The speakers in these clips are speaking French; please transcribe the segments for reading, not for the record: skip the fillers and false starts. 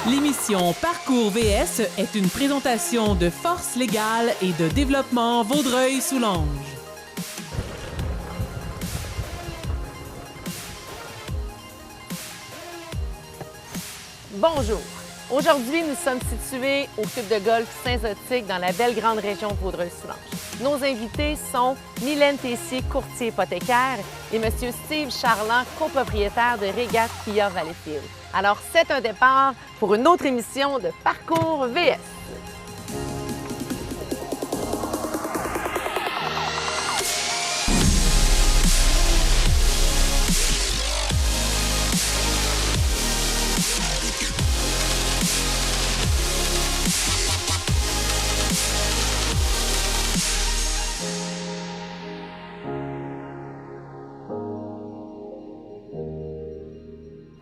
L'émission Parcours VS est une présentation de Force légale et de développement Vaudreuil-Soulanges. Bonjour. Aujourd'hui, nous sommes situés au club de golf Saint-Zotique dans la belle grande région de Vaudreuil-Soulanges. Nos invités sont Mylène Tessier, courtier hypothécaire, et M. Steve Charland, copropriétaire de Régate Kia Valleyfield. Alors, c'est un départ pour une autre émission de Parcours VS.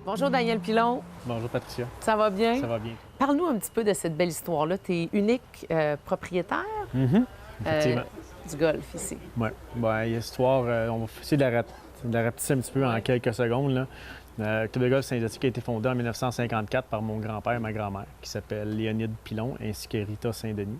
Bonjour Daniel Pilon. Bonjour Patricia. Ça va bien? Ça va bien. Parle-nous un petit peu de cette belle histoire-là. Tu es unique propriétaire Effectivement. du golf ici. Oui. Bon, l'histoire, on va essayer de la rapetisser un petit peu en quelques secondes. Là. Le club de golf Saint-Zotique a été fondé en 1954 par mon grand-père et ma grand-mère, qui s'appelle Léonide Pilon, ainsi que Rita Saint-Denis.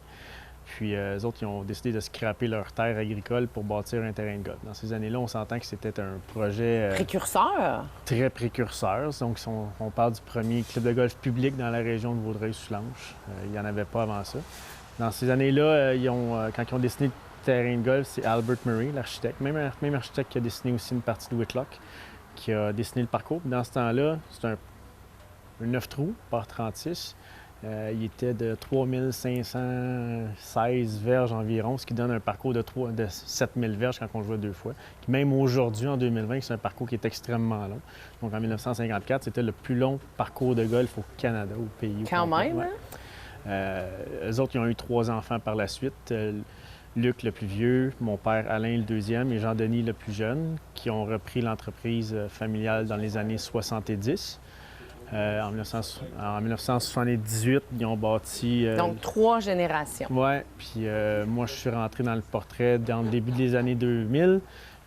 Puis eux autres, ils ont décidé de scraper leur terre agricole pour bâtir un terrain de golf. Dans ces années-là, on s'entend que c'était un projet Précurseur? très précurseur. Donc, on parle du premier club de golf public dans la région de Vaudreuil-Soulanges. Il n'y en avait pas avant ça. Dans ces années-là, quand ils ont dessiné le terrain de golf, c'est Albert Murray, l'architecte, même architecte qui a dessiné aussi une partie de Whitlock, qui a dessiné le parcours. Puis dans ce temps-là, c'est un 9 trous par 36. Il était de 3516 verges environ, ce qui donne un parcours de 7000 verges quand on jouait deux fois. Puis même aujourd'hui, en 2020, c'est un parcours qui est extrêmement long. Donc en 1954, c'était le plus long parcours de golf au Canada, au pays. Quand même, ouais. Eux autres, ils ont eu 3 enfants par la suite. Luc, le plus vieux, mon père Alain, le deuxième, et Jean-Denis, le plus jeune, qui ont repris l'entreprise familiale dans les années 70. En 1978, ils ont bâti... Donc, 3 générations. Oui, puis moi, je suis rentré dans le portrait dans le début des années 2000.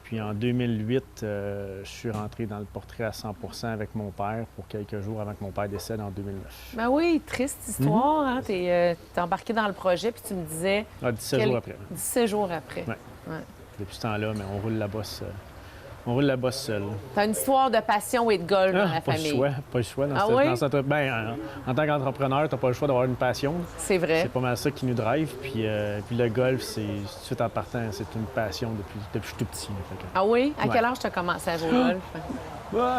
Puis en 2008, je suis rentré dans le portrait à 100% avec mon père pour quelques jours avant que mon père décède en 2009. Ben oui, triste histoire. Hein? Tu es embarqué dans le projet, puis tu me disais... 17 jours après. 17 jours après. Oui. Ouais. Depuis ce temps-là, mais on roule la bosse. On roule la bosse seul. Tu as une histoire de passion et de golf dans la famille. Pas le choix. Oui? En tant qu'entrepreneur, tu n'as pas le choix d'avoir une passion. C'est vrai. C'est pas mal ça qui nous drive. Puis le golf, c'est tout de suite en partant, c'est une passion depuis que je suis tout petit. Ah oui? À Ouais. quel âge tu as commencé à jouer au golf?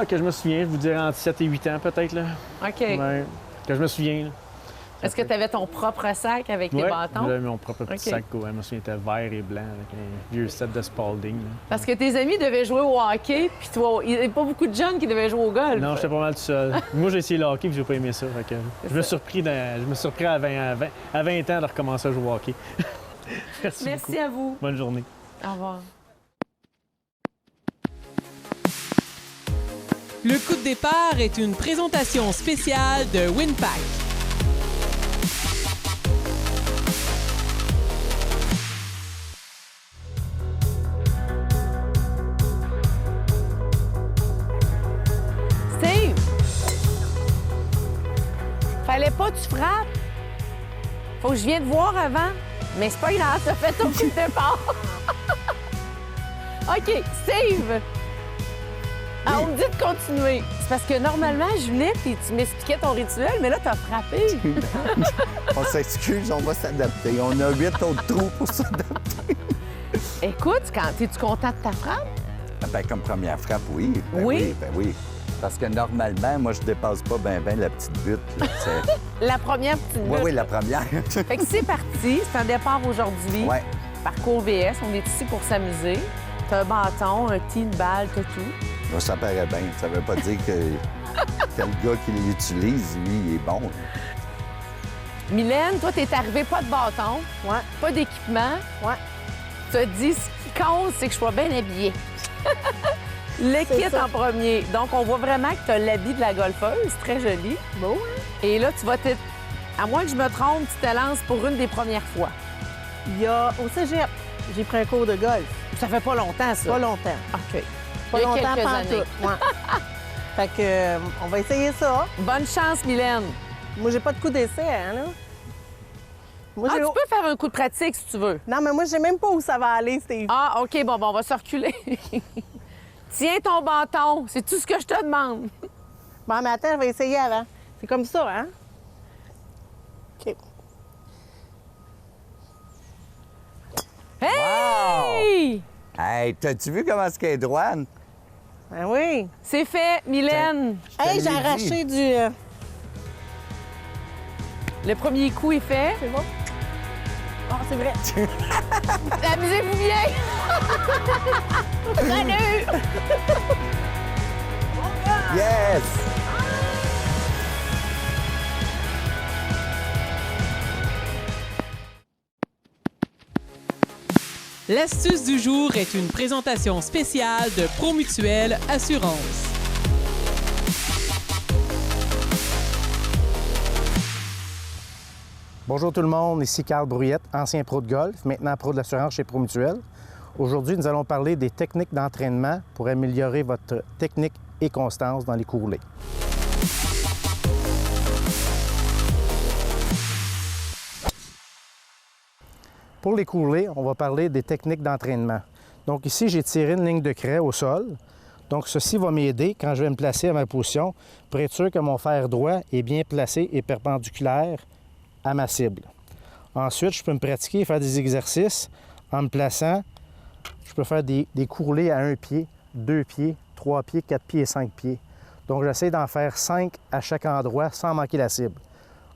Que je me souviens, je vous dirais entre 7 et 8 ans peut-être. Là. OK. Ouais, que je me souviens. Là. Est-ce que tu avais ton propre sac avec tes bâtons? J'avais mon propre petit sac. Ouais. Je me souviens, il était vert et blanc avec un vieux set de Spalding. Là. Parce que tes amis devaient jouer au hockey, puis toi, il n'y avait pas beaucoup de jeunes qui devaient jouer au golf. Non, j'étais pas mal tout seul. Moi, j'ai essayé le hockey et j'ai pas aimé ça. Je me suis surpris à 20 ans de recommencer à jouer au hockey. Merci beaucoup. à vous. Bonne journée. Au revoir. Le coup de départ est une présentation spéciale de Winpack. Steve! Fallait pas que tu frappes. Faut que je vienne te voir avant. Mais c'est pas grave, t'as fait ton coup de départ. OK, Steve! Ah, on me dit de continuer. C'est parce que normalement, je venais et tu m'expliquais ton rituel, mais là, t'as frappé. On s'excuse, on va s'adapter. On a 8 autres trous pour s'adapter. Écoute, es-tu content de ta frappe? Ben, comme première frappe, oui. Oui? Ben oui. Parce que normalement, moi, je dépasse pas bien la petite butte. Là, La première petite oui, butte. oui, la première. Fait que c'est parti. C'est un départ aujourd'hui. Oui. Parcours VS, on est ici pour s'amuser. T'as un bâton, un tee, une balle, t'as tout. Là, ça paraît bien. Ça veut pas dire que le gars qui l'utilise, lui, il est bon. Mylène, toi, t'es arrivée pas de bâton, pas d'équipement. T'as dit, ce qui compte, c'est que je sois bien habillée. Le kit en premier. Donc, on voit vraiment que t'as l'habit de la golfeuse. Très joli. Beau, hein? Et là, tu vas te... À moins que je me trompe, tu te lances pour une des premières fois. Il y a au cégep, j'ai pris un cours de golf. Ça fait pas longtemps, ça. Pas longtemps. OK. Pas Il y a longtemps quelques pantoute. années. Ouais. Fait que, on va essayer ça. Bonne chance, Mylène. Moi, j'ai pas de coup d'essai, hein, là. Moi, Ah, j'ai... tu peux faire un coup de pratique si tu veux. Non, mais moi, je sais même pas où ça va aller, Steve. Ah, OK, bon, on va se reculer. Tiens ton bâton, c'est tout ce que je te demande. Bon, mais attends, je vais essayer avant. C'est comme ça, hein? OK. Hey! Hey, t'as-tu vu comment est-ce qu'elle est droite? Ben oui. C'est fait, Mylène. Hey, l'ai j'ai dit. arraché du... Le premier coup est fait. C'est bon? Ah, c'est vrai. Amusez-vous bien! Salut! Yes! L'astuce du jour est une présentation spéciale de Promutuelle Assurance. Bonjour tout le monde, ici Carl Brouillette, ancien pro de golf, maintenant pro de l'assurance chez Promutuelle. Aujourd'hui, nous allons parler des techniques d'entraînement pour améliorer votre technique et constance dans les coups roulés. Pour les coups roulés, on va parler des techniques d'entraînement. Donc ici, j'ai tiré une ligne de craie au sol. Donc ceci va m'aider quand je vais me placer à ma position pour être sûr que mon fer droit est bien placé et perpendiculaire à ma cible. Ensuite, je peux me pratiquer et faire des exercices en me plaçant. Je peux faire des coups roulés à 1 pied, 2 pieds, 3 pieds, 4 pieds et 5 pieds. Donc, j'essaie d'en faire 5 à chaque endroit sans manquer la cible.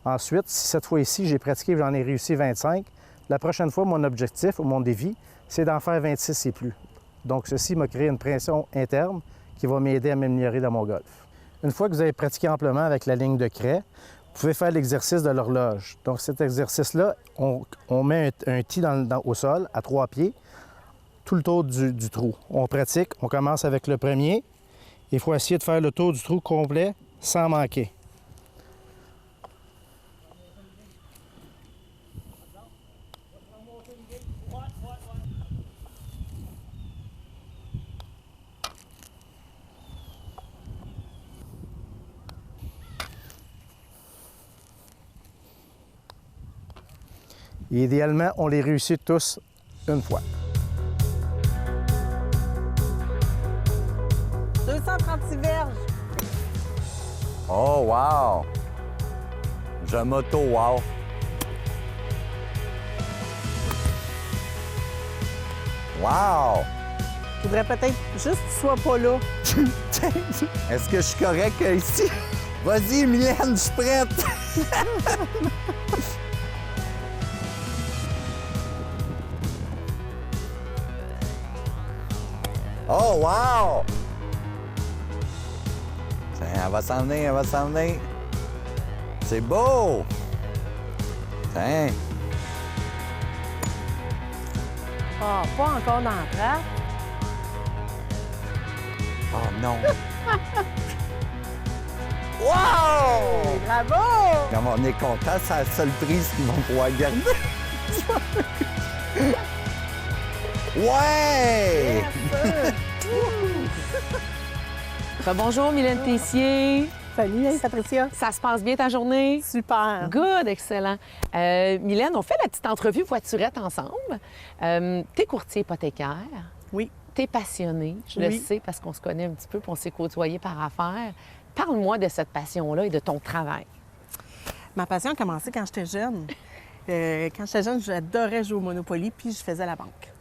Ensuite, si cette fois-ci, j'ai pratiqué et j'en ai réussi 25, la prochaine fois, mon objectif ou mon défi, c'est d'en faire 26 et plus. Donc, ceci m'a créé une pression interne qui va m'aider à m'améliorer dans mon golf. Une fois que vous avez pratiqué amplement avec la ligne de craie, vous pouvez faire l'exercice de l'horloge. Donc, cet exercice-là, on met un tee au sol à 3 pieds, tout le tour du trou. On pratique, on commence avec le premier. Il faut essayer de faire le tour du trou complet sans manquer. Et idéalement, on les réussit tous une fois. 236 verges. Oh, wow! Je m'auto-wow. Wow! Je voudrais peut-être juste que tu sois pas là. Est-ce que je suis correct ici? Vas-y, Mylène, je suis prête! Oh, wow! Tiens, elle va s'en venir, elle va s'en venir. C'est beau! Tiens. Ah, pas encore dans la trappe. Oh non! Wow! Bravo! Comme on est content, c'est la seule prise qu'ils vont pouvoir garder. Ouais! Bonjour, Mylène Tessier. Salut, hey, Patricia. Ça se passe bien ta journée? Super. Good, excellent. Mylène, on fait la petite entrevue voiturette ensemble. T'es courtier hypothécaire. Oui. T'es passionné, je le Oui. sais parce qu'on se connaît un petit peu, puis on s'est côtoyés par affaires. Parle-moi de cette passion-là et de ton travail. Ma passion a commencé quand j'étais jeune. Quand j'étais jeune, j'adorais jouer au Monopoly, puis je faisais la banque.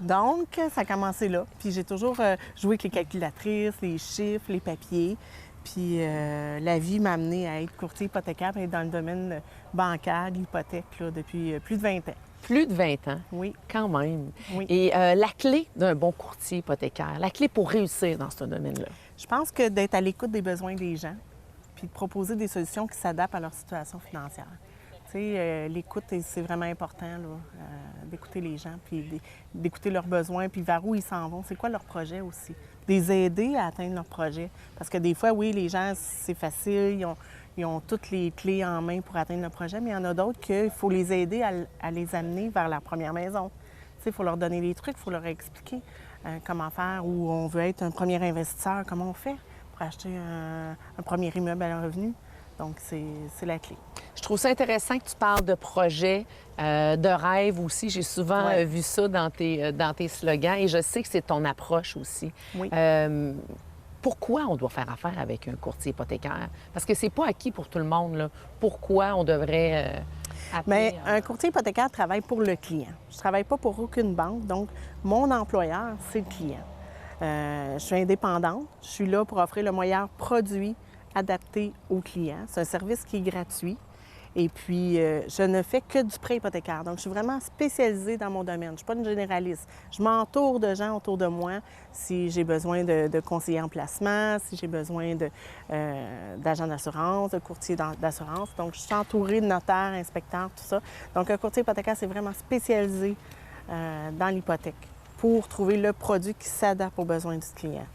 Donc, ça a commencé là. Puis j'ai toujours joué avec les calculatrices, les chiffres, les papiers. Puis la vie m'a amenée à être courtier hypothécaire et être dans le domaine bancaire, l'hypothèque, là, depuis plus de 20 ans. Plus de 20 ans, Oui. quand même. Oui. Et la clé d'un bon courtier hypothécaire, la clé pour réussir dans ce domaine-là. Je pense que d'être à l'écoute des besoins des gens, puis de proposer des solutions qui s'adaptent à leur situation financière. Tu sais, l'écoute, c'est vraiment important, là, d'écouter les gens, puis d'écouter leurs besoins, puis vers où ils s'en vont. C'est quoi leur projet aussi? Les aider à atteindre leur projet. Parce que des fois, oui, les gens, c'est facile, ils ont toutes les clés en main pour atteindre leur projet, mais il y en a d'autres qu'il faut les aider à les amener vers leur première maison. Tu sais, il faut leur donner des trucs, il faut leur expliquer comment faire, ou on veut être un premier investisseur, comment on fait pour acheter un premier immeuble à revenu. Donc, c'est la clé. Je trouve ça intéressant que tu parles de projets, de rêves aussi. J'ai souvent Ouais. vu ça dans tes slogans et je sais que c'est ton approche aussi. Oui. Pourquoi on doit faire affaire avec un courtier hypothécaire? Parce que c'est pas acquis pour tout le monde, là. Pourquoi on devrait appeler... Mais un courtier hypothécaire travaille pour le client. Je ne travaille pas pour aucune banque, donc mon employeur, c'est le client. Je suis indépendante. Je suis là pour offrir le meilleur produit adapté au client. C'est un service qui est gratuit. Et puis, je ne fais que du prêt hypothécaire. Donc, je suis vraiment spécialisée dans mon domaine. Je ne suis pas une généraliste. Je m'entoure de gens autour de moi si j'ai besoin de conseillers en placement, si j'ai besoin d'agents d'assurance, de courtiers d'assurance. Donc, je suis entourée de notaires, inspecteurs, tout ça. Donc, un courtier hypothécaire, c'est vraiment spécialisé dans l'hypothèque pour trouver le produit qui s'adapte aux besoins du client.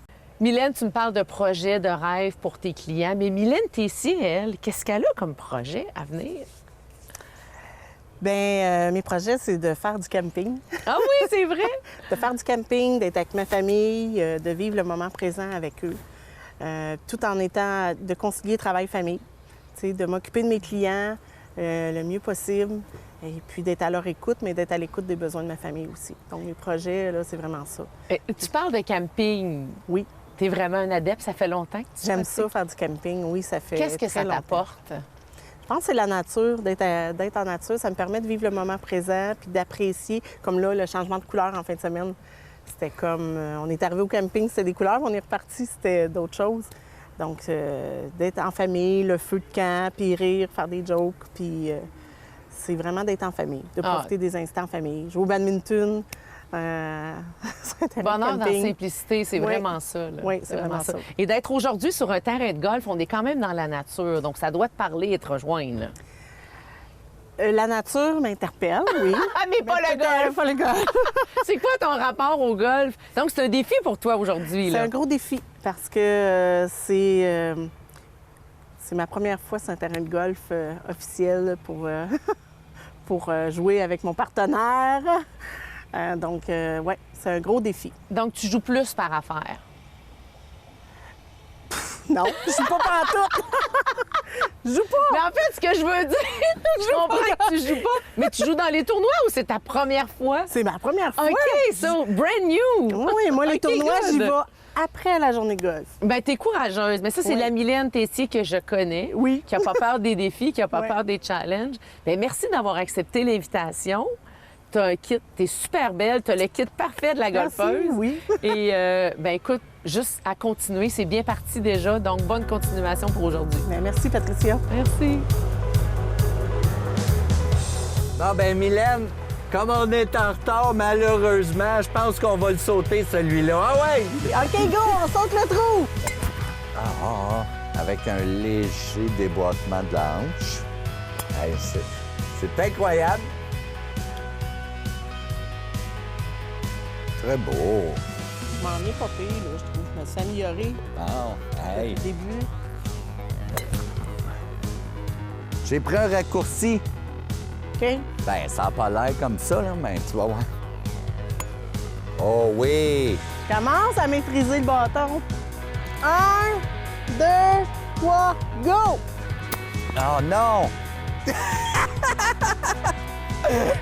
Mylène, tu me parles de projets, de rêves pour tes clients, mais Mylène Tessier, elle, qu'est-ce qu'elle a comme projet à venir? Bien, mes projets, c'est de faire du camping. Ah oui, c'est vrai? De faire du camping, d'être avec ma famille, de vivre le moment présent avec eux, tout en étant, de concilier travail-famille, de m'occuper de mes clients le mieux possible, et puis d'être à leur écoute, mais d'être à l'écoute des besoins de ma famille aussi. Donc, mes projets, là, c'est vraiment ça. Tu parles de camping. Oui. Tu es vraiment un adepte, ça fait longtemps que tu J'aime pratiques? ça, faire du camping, oui, ça fait Qu'est-ce que très ça longtemps. t'apporte? Je pense que c'est la nature, d'être en nature. Ça me permet de vivre le moment présent puis d'apprécier, comme là, le changement de couleur en fin de semaine. C'était comme, on est arrivé au camping, c'était des couleurs, on est reparti, c'était d'autres choses. Donc, d'être en famille, le feu de camp, puis rire, faire des jokes, puis c'est vraiment d'être en famille, de profiter des instants en famille. Jouer au badminton, Bonheur dans la simplicité, c'est vraiment ça. Là. Oui, c'est vraiment ça. Et d'être aujourd'hui sur un terrain de golf, on est quand même dans la nature, donc ça doit te parler et te rejoindre. La nature m'interpelle, oui. Ah, mais pas le golf! Pas le golf. C'est quoi ton rapport au golf? Donc, c'est un défi pour toi aujourd'hui. C'est un gros défi parce que c'est ma première fois sur un terrain de golf officiel pour jouer avec mon partenaire. Donc, oui, c'est un gros défi. Donc, tu joues plus par affaire? Non, je joue pas pantoute. Je joue pas. Mais en fait, ce que je veux dire, je comprends que tu joues pas, mais tu joues dans les tournois ou c'est ta première fois? C'est ma première fois. OK, so brand new! Oui, moi, les OK, tournois, j'y good. vais après la journée de golf. Ben, t'es courageuse. Mais ça, c'est Oui. la Mylène Tessier que je connais. Oui. Qui n'a pas peur des défis, qui n'a pas Oui. peur des challenges. Bien, merci d'avoir accepté l'invitation. T'as un kit, t'es super belle, t'as le kit parfait de la Merci, golfeuse. oui. Et, ben écoute, juste à continuer, c'est bien parti déjà, donc bonne continuation pour aujourd'hui. Bien, merci, Patricia. Merci. Bon, ben Mylène, comme on est en retard, malheureusement, je pense qu'on va le sauter, celui-là. Ah ouais! OK, go, on saute le trou. Avec un léger déboîtement de la hanche. Hey, c'est incroyable. Très beau. Je m'en ai pas pire, là, je trouve. Je me suis améliorée Bon, hey. depuis le début. J'ai pris un raccourci. OK? Ben, ça n'a pas l'air comme ça, là, mais tu vas voir. Oh oui! Commence à maîtriser le bâton. 1, 2, 3, go! Oh non!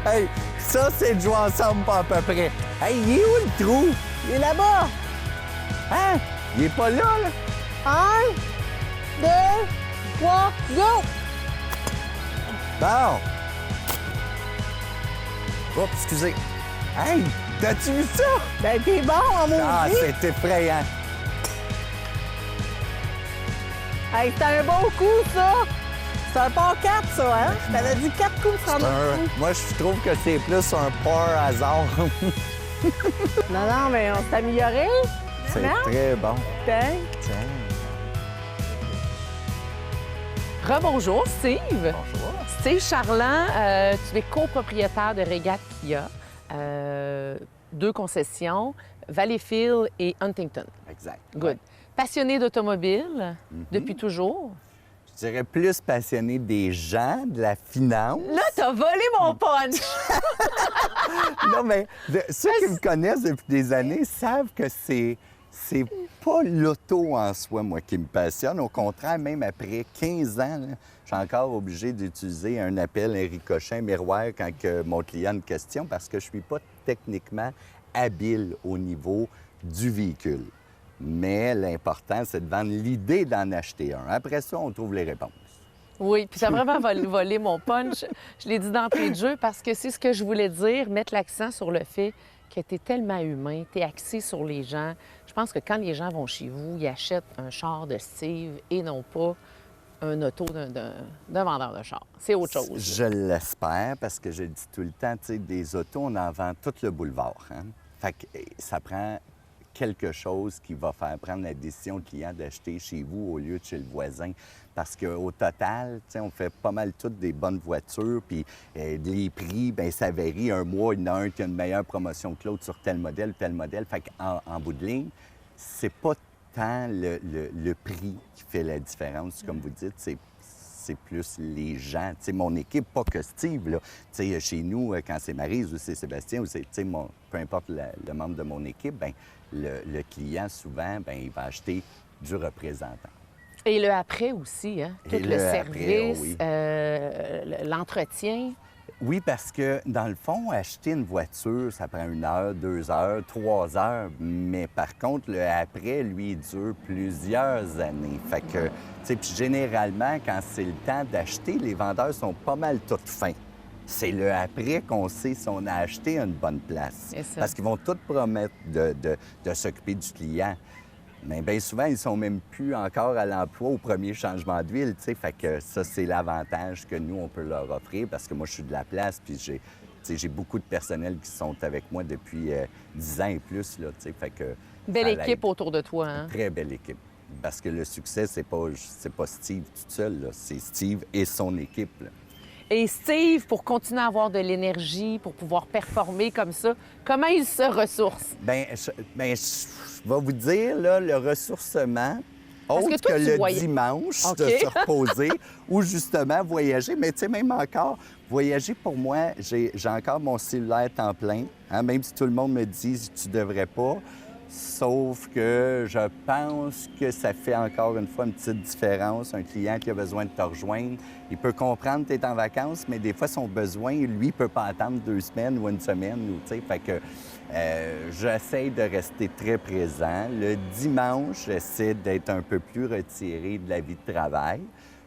Hey, ça, c'est de jouer ensemble pas à peu près. Hey, il est où le trou? Il est là-bas. Hein? Il est pas là, là? 1, 2, 3, go! Bon. Oups, excusez. Hey, t'as-tu vu ça? Ben, t'es bon en maudit. Ah, c'est effrayant. Hey, c'était un bon coup, ça. C'est un par 4, ça, hein? Je t'avais dit 4 coups pour prendre un coup. Moi, je trouve que c'est plus un par hasard. Non, mais on s'est amélioré. C'est Non? très bon. Tiens. Tiens. Rebonjour, Steve. Bonjour. Steve Charland, tu es copropriétaire de Régate Kia, 2 concessions, Valleyfield et Huntington. Exact. Good. Passionné d'automobile depuis toujours. Je dirais plus passionné des gens, de la finance. Là, t'as volé mon punch! Non, mais ceux qui me connaissent depuis des années savent que c'est c'est pas l'auto en soi, moi, qui me passionne. Au contraire, même après 15 ans, là, je suis encore obligé d'utiliser un appel, un ricochet, un miroir quand que mon client a une question parce que je suis pas techniquement habile au niveau du véhicule. Mais l'important, c'est de vendre l'idée d'en acheter un. Après ça, on trouve les réponses. Oui, puis tu as vraiment volé mon punch. Je l'ai dit d'entrée de jeu parce que c'est ce que je voulais dire, mettre l'accent sur le fait que tu es tellement humain, tu es axé sur les gens. Je pense que quand les gens vont chez vous, ils achètent un char de Steve et non pas un auto d'un vendeur de char. C'est autre chose. Je l'espère parce que je le dis tout le temps, tu sais, des autos, on en vend tout le boulevard. Hein? Fait que ça prend quelque chose qui va faire prendre la décision au client d'acheter chez vous au lieu de chez le voisin. Parce qu'au total, on fait pas mal toutes des bonnes voitures, puis les prix, bien, ça varie. Un mois, il y en a un qui a une meilleure promotion que l'autre sur tel modèle, tel modèle. Fait qu'en bout de ligne, c'est pas tant le prix qui fait la différence, comme vous dites, c'est plus les gens. Tu sais, mon équipe, pas que Steve, là. Tu sais, chez nous, quand c'est Maryse ou c'est Sébastien ou c'est, tu sais, peu importe le membre de mon équipe, bien, le client, souvent, bien, il va acheter du représentant. Et le après aussi, hein? Tout Et le le service, après, oui. l'entretien. Oui, parce que, dans le fond, acheter une voiture, ça prend 1 heure, 2 heures, 3 heures. Mais par contre, le après, lui, il dure plusieurs années. Fait que, tu sais, puis généralement, quand c'est le temps d'acheter, les vendeurs sont pas mal tous fins. C'est le après qu'on sait si on a acheté une bonne place. C'est ça. Parce qu'ils vont tous promettre de s'occuper du client. Mais bien souvent, ils sont même plus encore à l'emploi au premier changement d'huile, tu sais. Fait que ça, c'est l'avantage que nous, on peut leur offrir parce que moi, je suis de la place, puis j'ai beaucoup de personnel qui sont avec moi depuis 10 ans et plus, là, tu sais. Fait que... Belle ça équipe l'aide. autour de toi, hein? Très belle équipe. Parce que le succès, c'est pas Steve tout seul, là. C'est Steve et son équipe, là. Et Steve, pour continuer à avoir de l'énergie, pour pouvoir performer comme ça, comment il se ressource? Bien, je vais vous dire, là, le ressourcement, Parce que autre toi, que tu le voyais- dimanche, OK. de se reposer ou justement voyager. Mais tu sais, même encore, voyager, pour moi, j'ai encore mon cellulaire temps plein, hein, même si tout le monde me dit « tu devrais pas ». Sauf que je pense que ça fait encore une fois une petite différence. Un client qui a besoin de te rejoindre, il peut comprendre que tu es en vacances, mais des fois, son besoin, lui, il peut pas attendre 2 semaines ou 1 semaine. Ou, tu sais, fait que j'essaie de rester très présent. Le dimanche, j'essaie d'être un peu plus retiré de la vie de travail.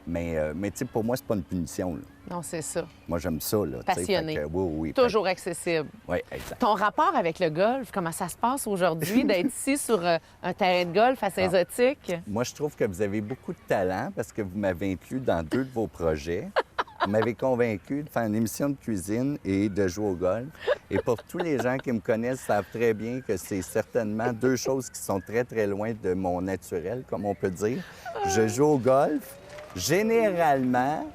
Mais tu sais, pour moi, c'est pas une punition, là. Non, c'est ça. Moi, j'aime ça, là. tu sais, Passionné. fait que, oui. Toujours accessible. Oui, exact. Ton rapport avec le golf, comment ça se passe aujourd'hui d'être ici sur un terrain de golf à Saint-Zotique? Moi, je trouve que vous avez beaucoup de talent parce que vous m'avez inclus dans 2 de vos projets. Vous m'avez convaincu de faire une émission de cuisine et de jouer au golf. Et pour tous les gens qui me connaissent savent très bien que c'est certainement 2 choses qui sont très, très loin de mon naturel, comme on peut dire. Je joue au golf, généralement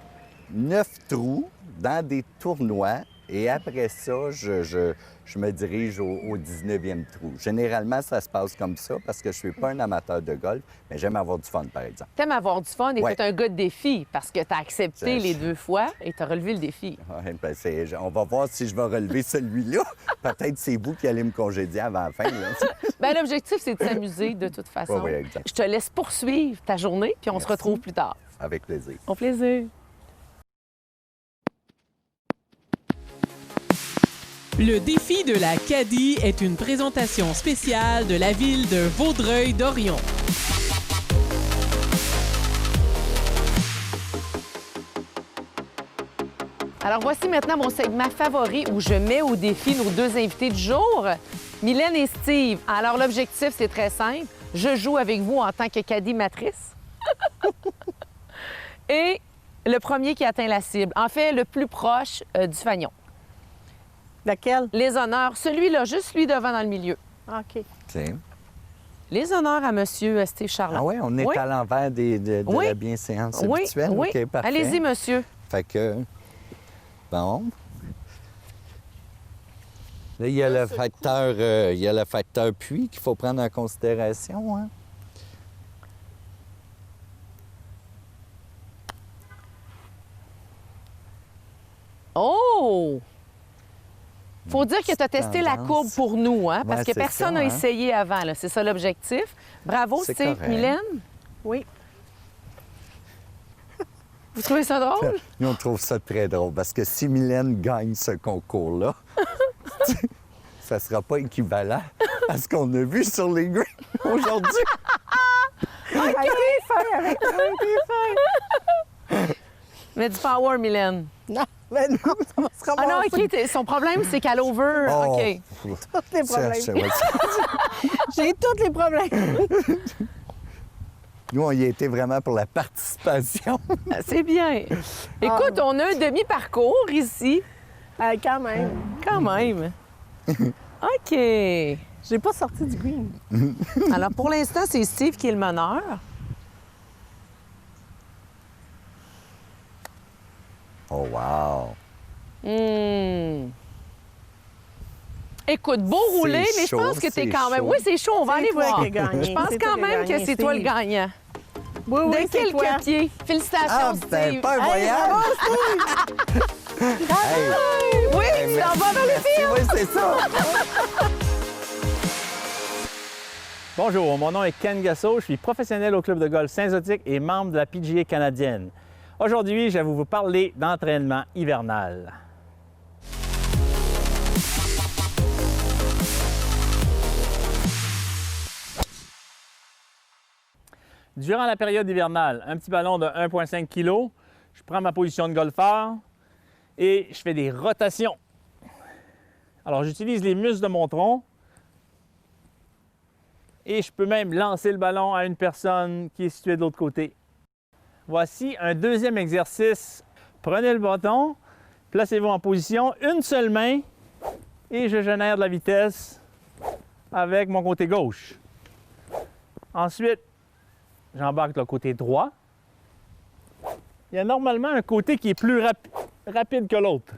9 trous dans des tournois. Et après ça, je me dirige au 19e trou. Généralement, ça se passe comme ça parce que je suis pas un amateur de golf, mais j'aime avoir du fun, par exemple. T'aimes avoir du fun et Ouais. t'es un gars de défi parce que t'as accepté Je- les 2 fois et t'as relevé le défi. Ouais, ben, on va voir si je vais relever celui-là. Peut-être c'est vous qui allez me congédier avant la fin. Là. Bien, l'objectif, c'est de s'amuser de toute façon. Oui, exact. Je te laisse poursuivre ta journée puis on se Merci. retrouve plus tard. Avec plaisir. Au plaisir. Le défi de la Cadie est une présentation spéciale de la ville de Vaudreuil-Dorion. Alors voici maintenant mon segment favori où je mets au défi nos 2 invités du jour, Mylène et Steve. Alors l'objectif, c'est très simple. Je joue avec vous en tant que caddie matrice. Et le premier qui atteint la cible, en fait, le plus proche du fanion. Laquelle? Les honneurs, celui-là, juste lui devant dans le milieu. OK. OK. Les honneurs à monsieur Steve Charland. Ah oui, on est Oui. à l'envers de Oui. la bienséance Oui, habituelle. oui. OK, parfait. Allez-y, monsieur. Fait que... Bon. Là, il y a le facteur puits qu'il faut prendre en considération, hein? Oh! Faut dire que tu as testé la tendance. courbe pour nous, hein, parce Ouais, que c'est personne ça, n'a hein. essayé avant. là. C'est ça l'objectif. Bravo, C'est Steve. correct. Mylène, Oui. vous trouvez ça drôle? Nous, on trouve ça très drôle parce que si Mylène gagne ce concours-là, ça sera pas équivalent à ce qu'on a vu sur les greens aujourd'hui. Avec les feuilles, avec les feuilles. Mais du power, Mylène. Non, mais non, ça va se Ah non, ramasser. OK. Son problème, c'est qu'à l'over. Oh, OK. Tous les problèmes. ouais. J'ai tous les problèmes. Nous, on y était vraiment pour la participation. C'est bien. Écoute, on a un demi-parcours ici. Quand même. Quand même. OK. J'ai pas sorti du green. Alors, pour l'instant, c'est Steve qui est le meneur. Oh, wow! Écoute, beau C'est roulé, mais je chaud, pense que tu es c'est quand même... chaud. Oui, c'est chaud, on va C'est aller toi voir. qui as gagné. Je pense C'est toi quand qui as même que gagné, c'est toi le Steve. gagnant. Oui, oui, De c'est quelques toi. pieds. Félicitations, Ah, Steve. ben, pas un voyage! Hey, Oui, hey, tu t'en vas vers le merci, field. oui, c'est ça! Bonjour, mon nom est Ken Gasso, je suis professionnel au club de golf Saint-Zotique et membre de la PGA canadienne. Aujourd'hui, je vais vous parler d'entraînement hivernal. Durant la période hivernale, un petit ballon de 1,5 kg, je prends ma position de golfeur et je fais des rotations. Alors, j'utilise les muscles de mon tronc et je peux même lancer le ballon à une personne qui est située de l'autre côté. Voici un deuxième exercice. Prenez le bâton, placez-vous en position, une seule main et je génère de la vitesse avec mon côté gauche. Ensuite, j'embarque le côté droit. Il y a normalement un côté qui est plus rapide que l'autre.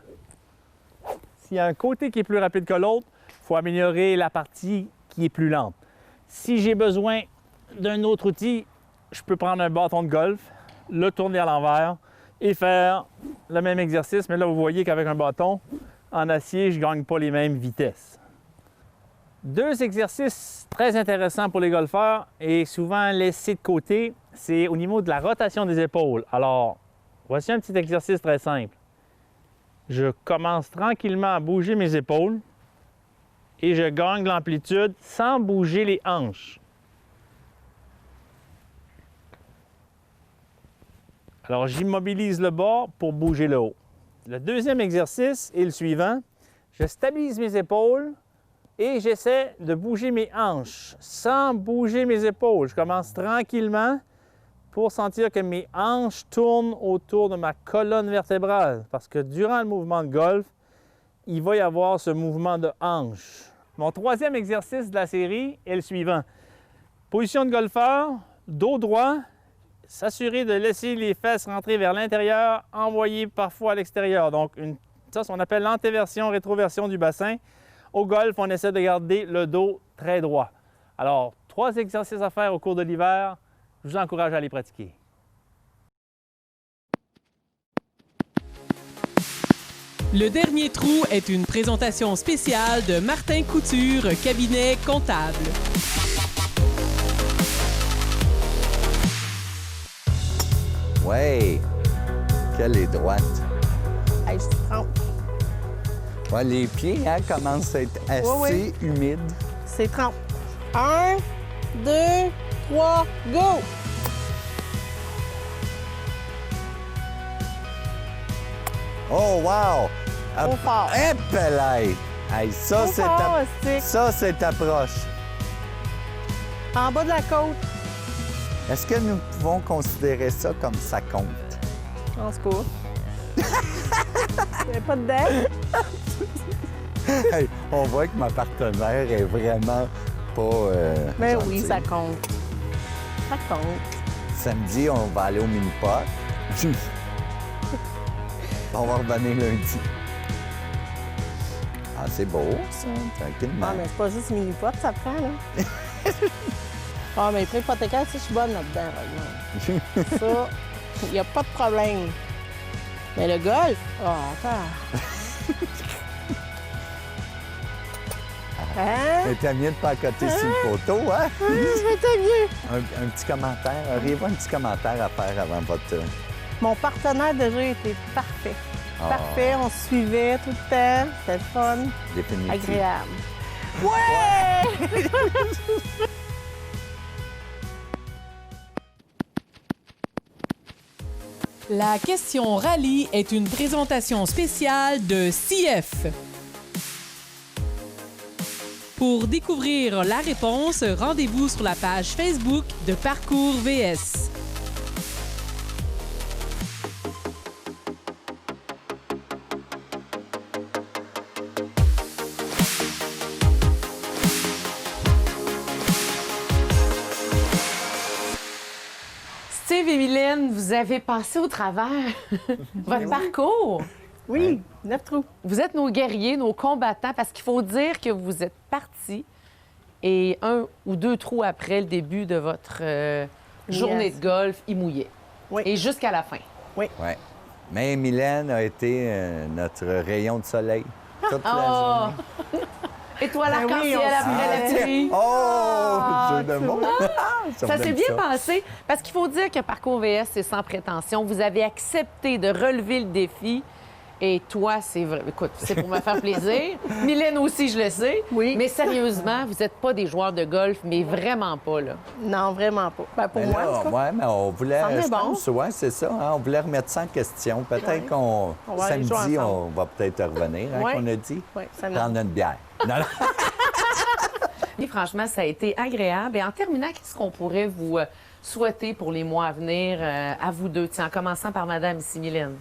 S'il y a un côté qui est plus rapide que l'autre, il faut améliorer la partie qui est plus lente. Si j'ai besoin d'un autre outil, je peux prendre un bâton de golf, le tourner à l'envers et faire le même exercice. Mais là, vous voyez qu'avec un bâton en acier, je ne gagne pas les mêmes vitesses. Deux exercices très intéressants pour les golfeurs et souvent laissés de côté, c'est au niveau de la rotation des épaules. Alors, voici un petit exercice très simple. Je commence tranquillement à bouger mes épaules et je gagne l'amplitude sans bouger les hanches. Alors, j'immobilise le bas pour bouger le haut. Le deuxième exercice est le suivant. Je stabilise mes épaules et j'essaie de bouger mes hanches sans bouger mes épaules. Je commence tranquillement pour sentir que mes hanches tournent autour de ma colonne vertébrale. Parce que durant le mouvement de golf, il va y avoir ce mouvement de hanche. Mon troisième exercice de la série est le suivant. Position de golfeur, dos droit, s'assurer de laisser les fesses rentrer vers l'intérieur, envoyer parfois à l'extérieur. Donc, ça, on appelle l'antéversion, rétroversion du bassin. Au golf, on essaie de garder le dos très droit. Alors, 3 exercices à faire au cours de l'hiver. Je vous encourage à les pratiquer. Le dernier trou est une présentation spéciale de Martin Couture, cabinet comptable. Ouais! Quelle est droite! Hey, je te trompe. Ouais, les pieds commencent à être assez Oui, humides. C'est 30. 1, 2, 3, go! Oh, wow! Trop fort. Épelay! Hey, ça, Trop c'est fort, stick. ça, c'est approche. En bas de la côte. Est-ce que nous pouvons considérer ça comme ça compte? En se court. Il n'y a pas de dents. Hey, on voit que ma partenaire est vraiment pas. Mais oui, gentille. ça compte. Ça compte. Samedi, on va aller au mini-pot. On va revenir lundi. Ah, c'est beau, ça, tranquillement. Ah, mais c'est pas juste mini-pot, ça prend, là. Ah, mais les prêts hypothécaires, si je suis bonne là-dedans, par exemple. Ça, il n'y a pas de problème. Mais le golf, oh, attends. Hein? C'était mieux de pas accoter sur le poteau, hein? C'était mieux. Un petit commentaire. Auriez-vous un petit commentaire à faire avant votre... Mon partenaire déjà était parfait. Ah. Parfait, on se suivait tout le temps. C'était fun, Définitif. agréable. Ouais! La question rallye est une présentation spéciale de CF. Pour découvrir la réponse, rendez-vous sur la page Facebook de Parcours VS. Steve et Mylène, vous avez passé au travers votre parcours. Oui, 9 trous. Vous êtes nos guerriers, nos combattants, parce qu'il faut dire que vous êtes partis et 1 ou 2 trous après le début de votre journée de golf, il mouillait. Oui. Et jusqu'à la fin. Ouais. Mais Mylène a été notre rayon de soleil toute la Oh! journée. Étoile Ben oui, arc-en-ciel on après la pluie. Oh! Jeu de mots! Ça s'est bien passé, parce qu'il faut dire que Parcours VS, c'est sans prétention. Vous avez accepté de relever le défi. Et toi, c'est vrai. Écoute, c'est pour me faire plaisir. Mylène aussi, je le sais. Oui. Mais sérieusement, vous n'êtes pas des joueurs de golf, mais vraiment pas, là. Non, vraiment pas. Ben, pour Mais moi, là, en tout cas. ouais, mais on voulait, Ça en est je bon. pense, ouais, c'est ça, hein, on voulait remettre ça en question. Peut-être Ouais. qu'on, On va aller jouer samedi, ensemble. on va peut-être revenir, hein, Ouais. qu'on a dit. Oui, ça me Prendre une bière. Non, non. Et franchement, ça a été agréable. Et en terminant, qu'est-ce qu'on pourrait vous souhaiter pour les mois à venir, à vous deux? Tiens, en commençant par Madame ici, Mylène.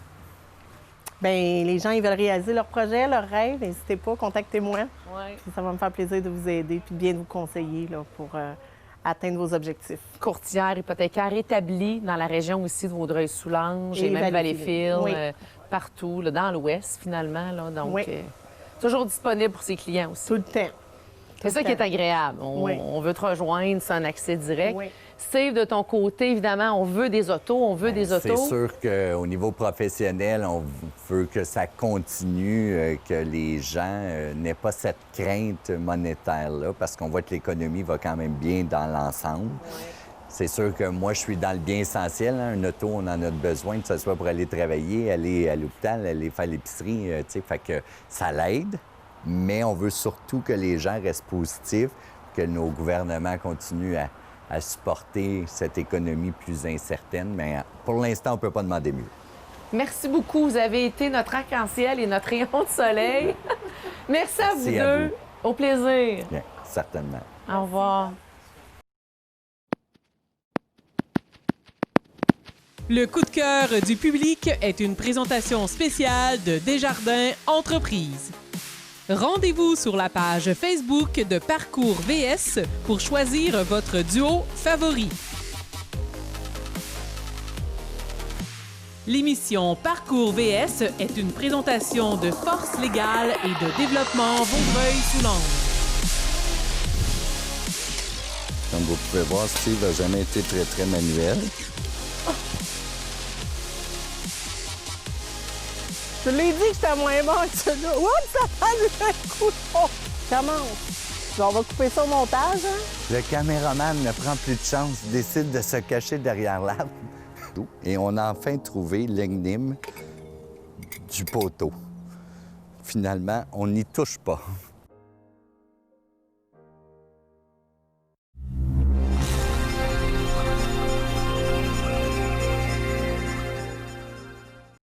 Bien, les gens, ils veulent réaliser leurs projets, leurs rêves. N'hésitez pas, contactez-moi. Oui. Puis ça va me faire plaisir de vous aider puis de bien vous conseiller là, pour atteindre vos objectifs. Courtière hypothécaire établie dans la région aussi de Vaudreuil-Soulanges et Et même Valleyfield. Valleyfield, Oui. partout, là, dans l'Ouest, finalement. Là, donc, Oui. toujours disponible pour ses clients aussi. Tout le temps. C'est ça qui est agréable. Oui. On veut te rejoindre, c'est un accès direct. Oui. Steve, de ton côté, évidemment, on veut des autos, on veut des autos. C'est sûr qu'au niveau professionnel, on veut que ça continue, que les gens n'aient pas cette crainte monétaire-là, parce qu'on voit que l'économie va quand même bien dans l'ensemble. C'est sûr que moi, je suis dans le bien essentiel. Hein. Un auto, on en a besoin, que ce soit pour aller travailler, aller à l'hôpital, aller faire l'épicerie, tu sais, fait que ça l'aide. Mais on veut surtout que les gens restent positifs, que nos gouvernements continuent à supporter cette économie plus incertaine. Mais pour l'instant, on ne peut pas demander mieux. Merci beaucoup. Vous avez été notre arc-en-ciel et notre rayon de soleil. Merci à vous Merci à deux. Au plaisir. Bien, certainement. Au revoir. Le coup de cœur du public est une présentation spéciale de Desjardins Entreprises. Rendez-vous sur la page Facebook de Parcours VS pour choisir votre duo favori. L'émission Parcours VS est une présentation de Force légale et de développement Vaudreuil-Soulanges. Comme vous pouvez voir, Steve n'a jamais été très manuel. Je l'ai dit que c'était moins bon que celui-là. Oups, ça prend un coup de fond. Commence. On va couper ça au montage, hein? Le caméraman ne prend plus de chance, décide de se cacher derrière l'arbre. Et on a enfin trouvé l'énigme du poteau. Finalement, on n'y touche pas.